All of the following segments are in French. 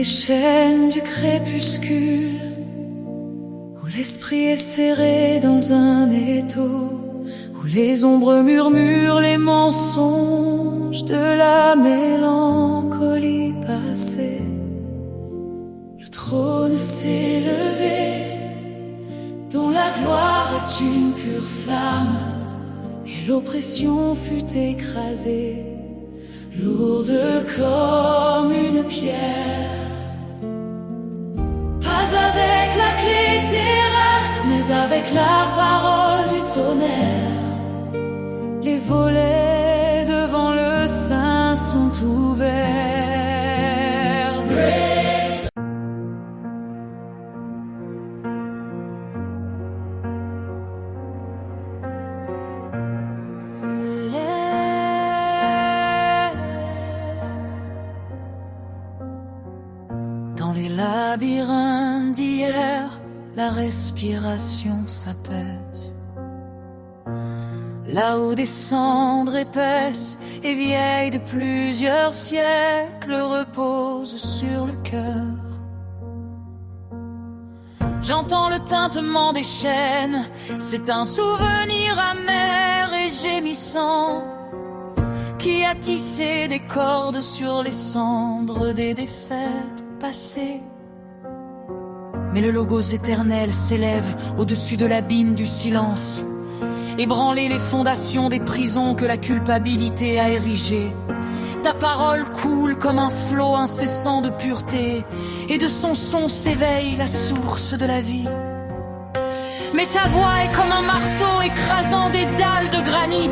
les chaînes du crépuscule, où l'esprit est serré dans un étau, où les ombres murmurent les mensonges de la mélancolie passée. Le trône s'est levé, dont la gloire est une pure flamme, et l'oppression fut écrasée, lourde comme une pierre. Pas avec la clé terrestre, mais avec la parole du tonnerre. Les volets devant le Saint sont ouverts. Break. Dans les labyrinthes d'hier, la respiration s'apaise. Là où des cendres épaisses et vieilles de plusieurs siècles reposent sur le cœur. J'entends le tintement des chaînes, c'est un souvenir amer et gémissant qui a tissé des cordes sur les cendres des défaites passées. Mais le logos éternel s'élève au-dessus de l'abîme du silence, ébranler les fondations des prisons que la culpabilité a érigées. Ta parole coule comme un flot incessant de pureté, et de son son s'éveille la source de la vie. Mais ta voix est comme un marteau écrasant des dalles de granit.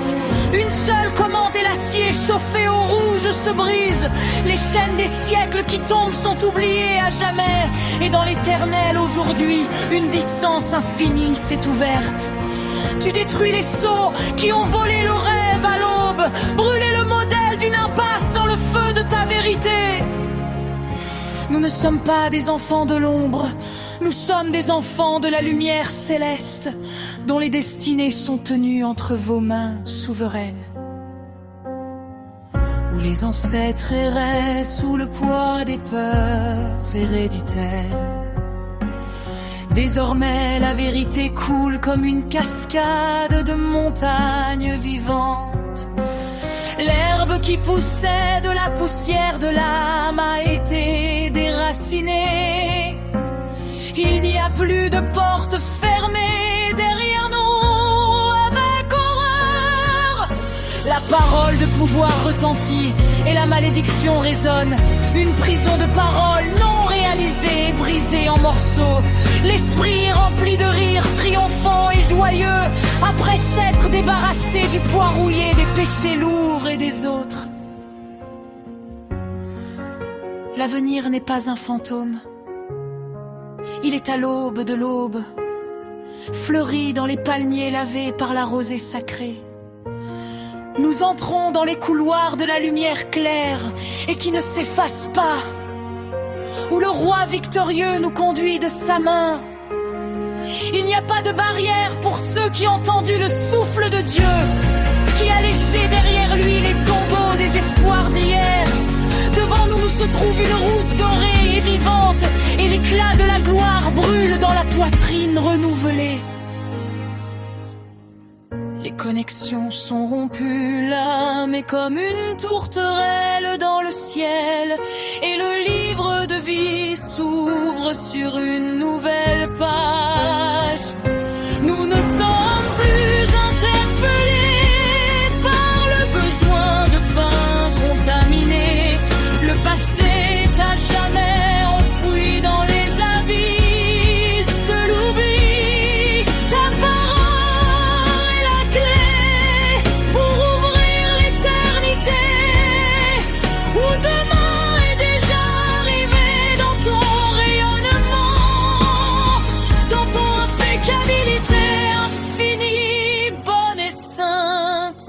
Une seule commande et l'acier chauffé au rouge se brise. Les chaînes des siècles qui tombent sont oubliées à jamais. Et dans l'éternel aujourd'hui, une distance infinie s'est ouverte. Tu détruis les sceaux qui ont volé le rêve à l'aube, brûlé le modèle d'une impasse dans le feu de ta vérité. Nous ne sommes pas des enfants de l'ombre, nous sommes des enfants de la lumière céleste, dont les destinées sont tenues entre vos mains souveraines. Où les ancêtres erraient sous le poids des peurs héréditaires. Désormais la vérité coule comme une cascade de montagnes vivantes. L'herbe qui poussait de la poussière de l'âme a été déracinée. Il n'y a plus de porte fermée derrière nous avec horreur. La parole de pouvoir retentit et la malédiction résonne. Une prison de paroles non réalisée, brisée en morceaux. L'esprit rempli de rire, triomphant et joyeux, après s'être débarrassé du poids rouillé des péchés lourds et des autres. L'avenir n'est pas un fantôme. Il est à l'aube de l'aube, fleuri dans les palmiers lavés par la rosée sacrée. Nous entrons dans les couloirs de la lumière claire et qui ne s'efface pas, où le roi victorieux nous conduit de sa main. Il n'y a pas de barrière pour ceux qui ont entendu le souffle de Dieu, qui a laissé derrière lui les tombeaux des espoirs d'hier. Devant nous se trouve une route dorée et vivante, et l'éclat de la gloire brûle dans la poitrine renouvelée. Les connexions sont rompues, l'âme est comme une tourterelle dans le ciel, et le livre de vie s'ouvre sur une nouvelle page. Nous ne sommes plus interpellés par le besoin de pain contaminé. Le passé est à jamais enfoui dans les abysses de l'oubli. Ta parole est la clé pour ouvrir l'éternité, où demain est déjà arrivé dans ton rayonnement, dans ton impeccabilité infinie, bonne et sainte.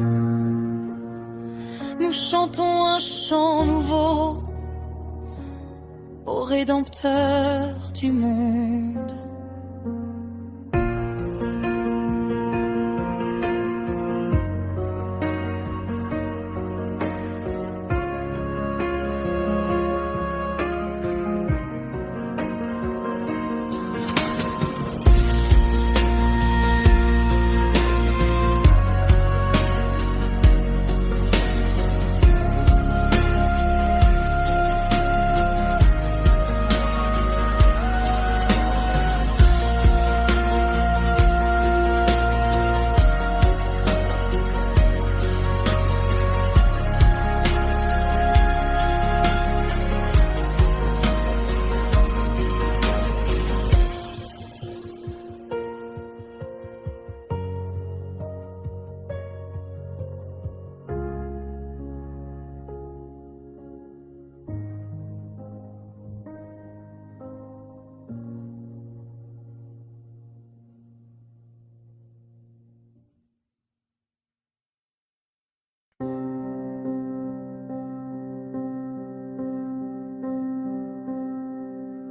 Nous chantons un chant nouveau au Rédempteur du monde.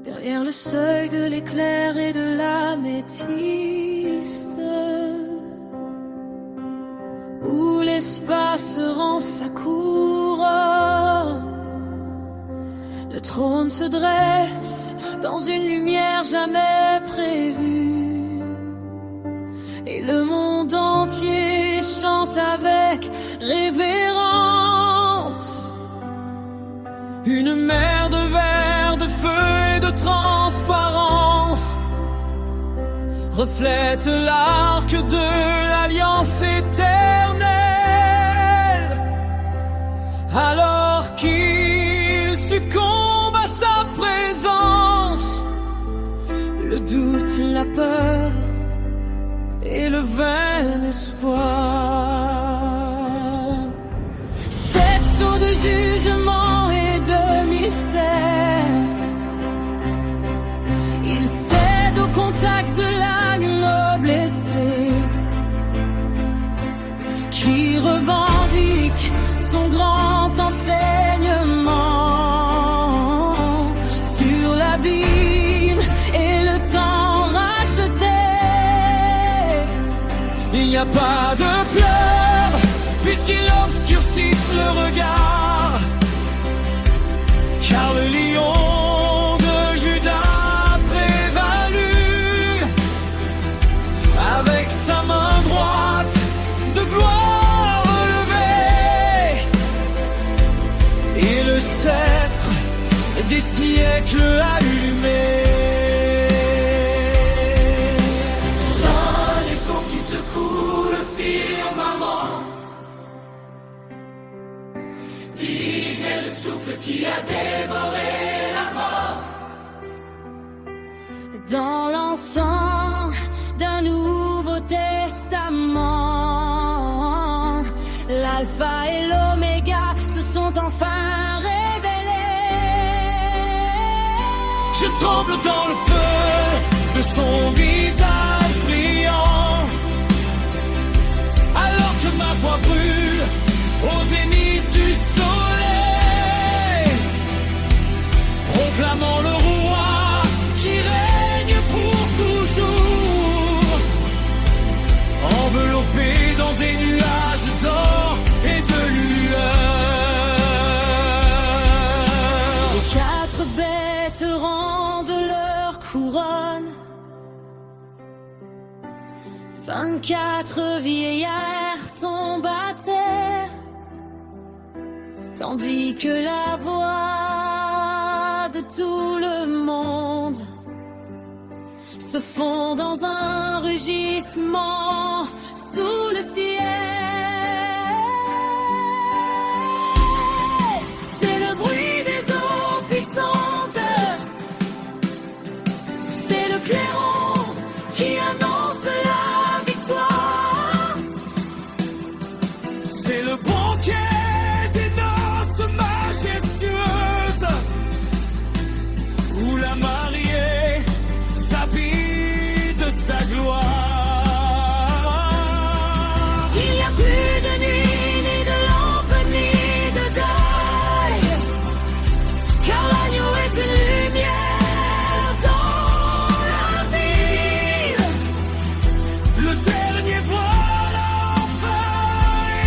Derrière le seuil de l'éclair et de l'améthyste, où l'espace rend sa couronne, le trône se dresse dans une lumière jamais prévue, et le monde entier chante avec révérence. Une mer de verre, de feu et de transparence reflète l'arc de l'alliance éternelle, alors qu'il succombe à sa présence, le doute, la peur et le vain espoir. Cette eau de jugement et de mystère, il cède au contact de l'agneau blessé, qui revendique son grand enseignement sur l'abîme et le temps racheté. Il n'y a pas de pleurs, puisqu'ils obscurcissent le regard, car le lion de Juda a prévalu, avec sa main droite de gloire relevée, et le sceptre des siècles allumé. Qui a dévoré la mort dans l'encens d'un nouveau testament. L'alpha et l'oméga se sont enfin révélés. Je tremble dans le feu de son visage brillant, alors que ma voix brûle au zénith du soleil, proclamant le roi qui règne pour toujours, enveloppé dans des nuages d'or et de lueur. Les quatre bêtes rendent leur couronne, 24 vieillards tombent à terre, tandis que la voix de tout le monde se fond dans un rugissement sous le ciel. C'est le bruit des eaux puissantes, c'est le clairon qui annonce la victoire, c'est le banquet des noces majestueuses, où la mariée s'habille de sa gloire. Il n'y a plus de nuit, ni de lampe, ni de deuil, car l'agneau est une lumière dans la ville. Le dernier voile a enfin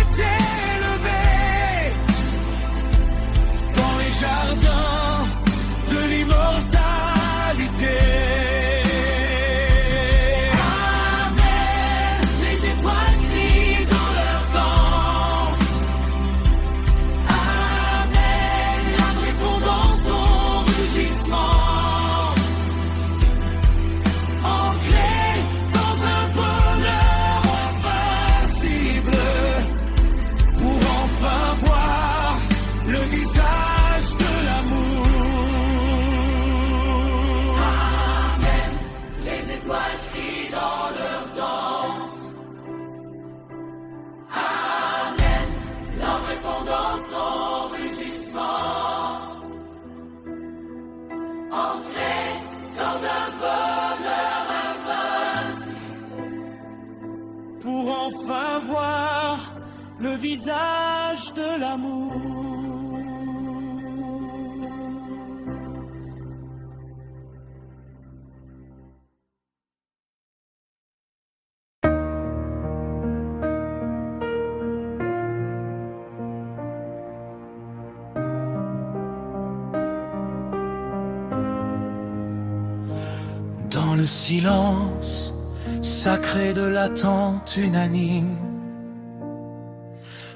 été levé dans les jardins de l'immortalité. Amen, les étoiles crient dans leur danse. Amen, l'âme répond dans son rugissement, ancré dans un bonheur invincible, pour enfin voir le visage de l'amour. Amen, les étoiles crient dans leur danse. Amen, l'homme répond dans son rugissement, ancré dans un bonheur invincible, pour enfin voir le visage de l'amour. Dans le silence sacré de l'attente unanime,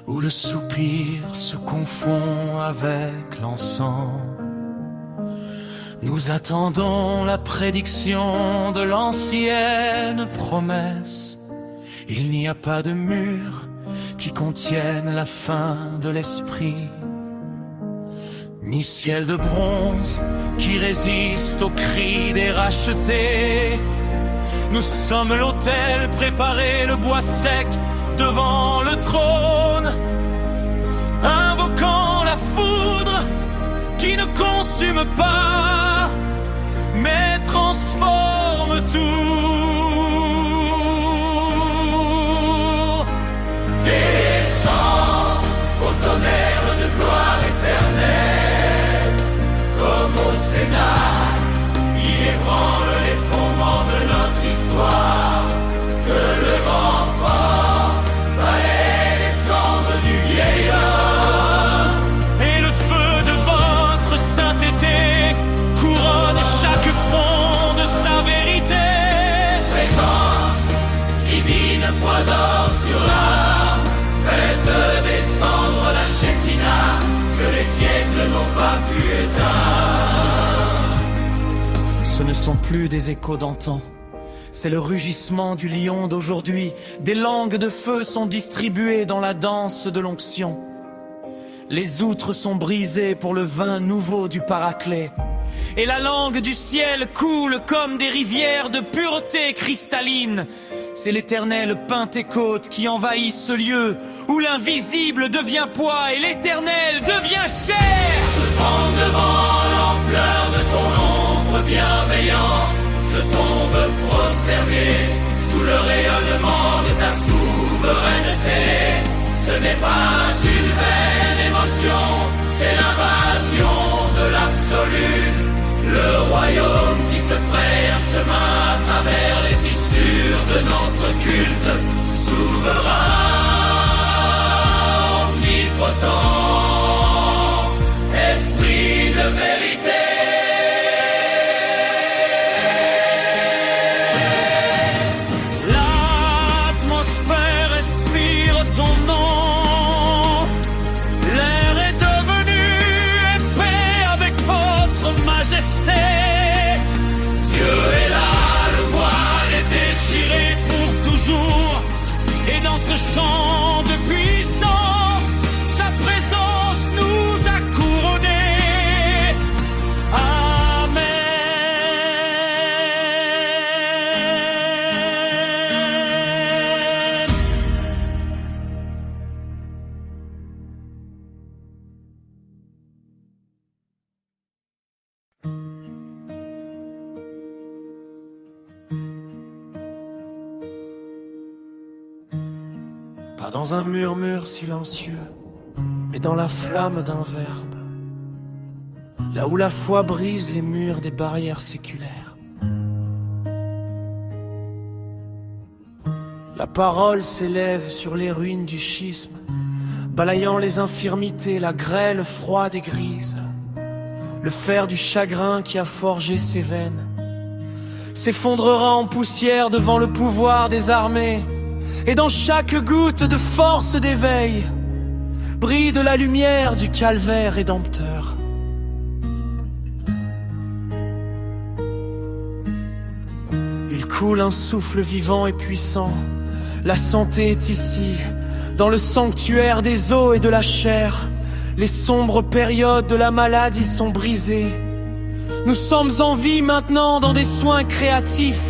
où le soupir se confond avec l'encens, nous attendons la prédiction de l'ancienne promesse. Il n'y a pas de mur qui contienne la fin de l'esprit, ni ciel de bronze qui résiste aux cris des rachetés. Nous sommes l'autel préparé, le bois sec devant le trône, invoquant la foudre qui ne consume pas, mais transforme tout. Descends au tonnerre de gloire éternelle, comme au Sénat, il ébranle les fondements de notre histoire. Que le vent fort balaie les cendres du vieil homme, et le feu de votre sainteté couronne chaque front de sa vérité. Présence divine, poids d'or sur l'âme, faites descendre la Shekinah que les siècles n'ont pas pu éteindre. Ce ne sont plus des échos d'antan, c'est le rugissement du lion d'aujourd'hui. Des langues de feu sont distribuées dans la danse de l'onction. Les outres sont brisées pour le vin nouveau du Paraclet. Et la langue du ciel coule comme des rivières de pureté cristalline. C'est l'éternel Pentecôte qui envahit ce lieu où l'invisible devient poids et l'éternel devient chair. Je tremble devant l'ampleur de ton ombre bienveillant. Je tombe prosterné sous le rayonnement de ta souveraineté. Ce n'est pas une vaine émotion, c'est l'invasion de l'absolu. Le royaume qui se fraye un chemin à travers les fissures de notre culte. Souverain, omnipotent, esprit de vérité. Chant de puissance, sa présence nous a couronnés. Amen. Pas dans un murmure silencieux, mais dans la flamme d'un verbe. Là où la foi brise les murs des barrières séculaires. La parole s'élève sur les ruines du schisme, balayant les infirmités, la grêle froide et grise. Le fer du chagrin qui a forgé ses veines s'effondrera en poussière devant le pouvoir des armées. Et dans chaque goutte de force d'éveil brille de la lumière du calvaire rédempteur. Il coule un souffle vivant et puissant. La santé est ici, dans le sanctuaire des os et de la chair. Les sombres périodes de la maladie sont brisées. Nous sommes en vie maintenant dans des soins créatifs.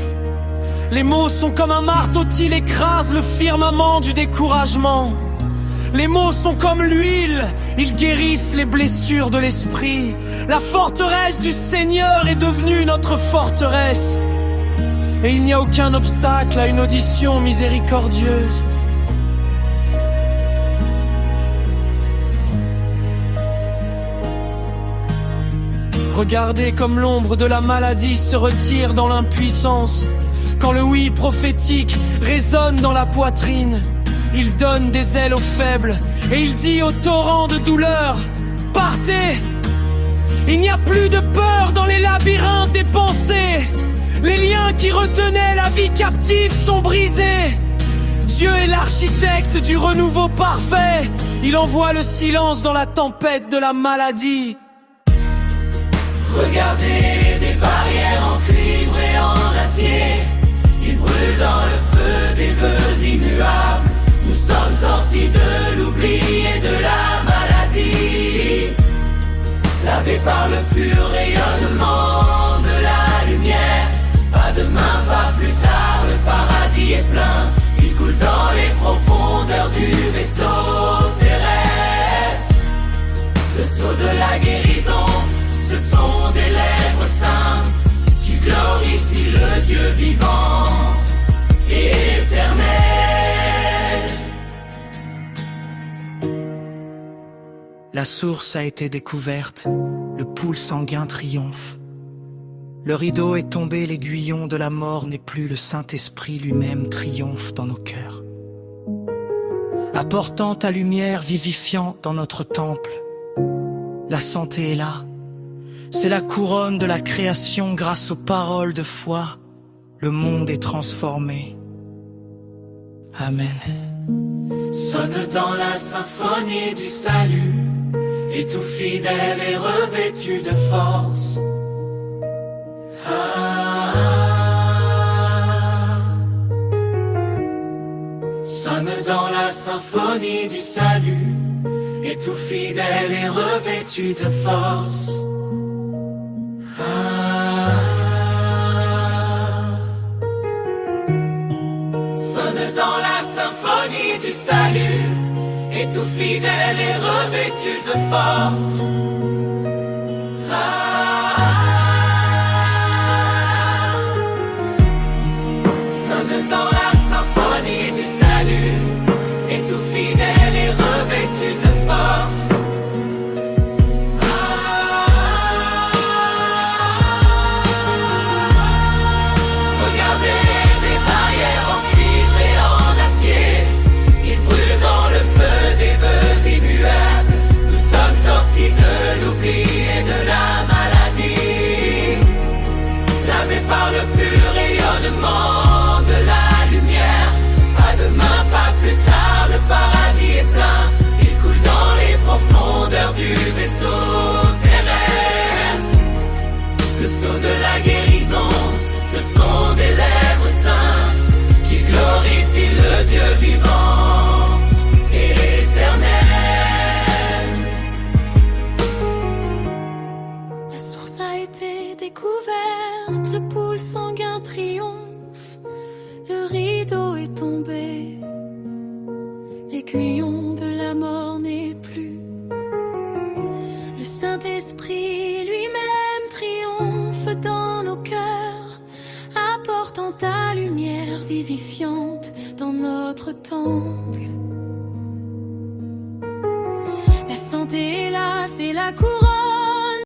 Les mots sont comme un marteau-til écrase le firmament du découragement. Les mots sont comme l'huile, ils guérissent les blessures de l'esprit. La forteresse du Seigneur est devenue notre forteresse. Et il n'y a aucun obstacle à une audition miséricordieuse. Regardez comme l'ombre de la maladie se retire dans l'impuissance. Quand le oui prophétique résonne dans la poitrine, il donne des ailes aux faibles et il dit au torrent de douleur: partez! Il n'y a plus de peur dans les labyrinthes des pensées. Les liens qui retenaient la vie captive sont brisés. Dieu est l'architecte du renouveau parfait. Il envoie le silence dans la tempête de la maladie. Regardez des barrières en cuivre et en acier. Ils brûlent dans le feu des vœux immuables. Nous sommes sortis de l'oubli et de la maladie. Lavés par le pur rayonnement de la lumière. Pas demain, pas plus tard, le paradis est plein. Il coule dans les profondeurs du vaisseau terrestre. Le sceau de la guérison, ce sont des lèvres saintes qui glorifient le Dieu vivant et éternel. La source a été découverte, le pool sanguin triomphe. Le rideau est tombé, l'aiguillon de la mort n'est plus, le Saint-Esprit lui-même triomphe dans nos cœurs. Apportant ta lumière vivifiante dans notre temple, la santé est là. C'est la couronne de la création grâce aux paroles de foi. Le monde est transformé. Amen. Sonne dans la symphonie du salut, et tout fidèle est revêtu de force. Sonne dans la symphonie du salut, et tout fidèle est revêtu de force. Sonne dans la symphonie du salut, et tout fidèle est revêtu de force. Sonne dans la symphonie du salut, et tout fidèle est revêtu de force. Regardez des barrières en cuivre et en acier. Ils brûlent dans le feu des vœux immuables. Nous sommes sortis de l'oubli et de la maladie. Lavés par le pur rayonnement de la lumière. Pas demain, pas plus tard, le paradis est plein. Il coule dans les profondeurs du vaisseau terrestre. Le sceau de la guérison, ce sont des lèvres saintes qui glorifient le Dieu vivant et éternel. La source a été découverte, le pool sanguin triomphe. Le rideau est tombé, l'aiguillon de la mort n'est plus. Le Saint-Esprit lui-même triomphe dans nos cœurs, apportant ta lumière vivifiante dans notre temple.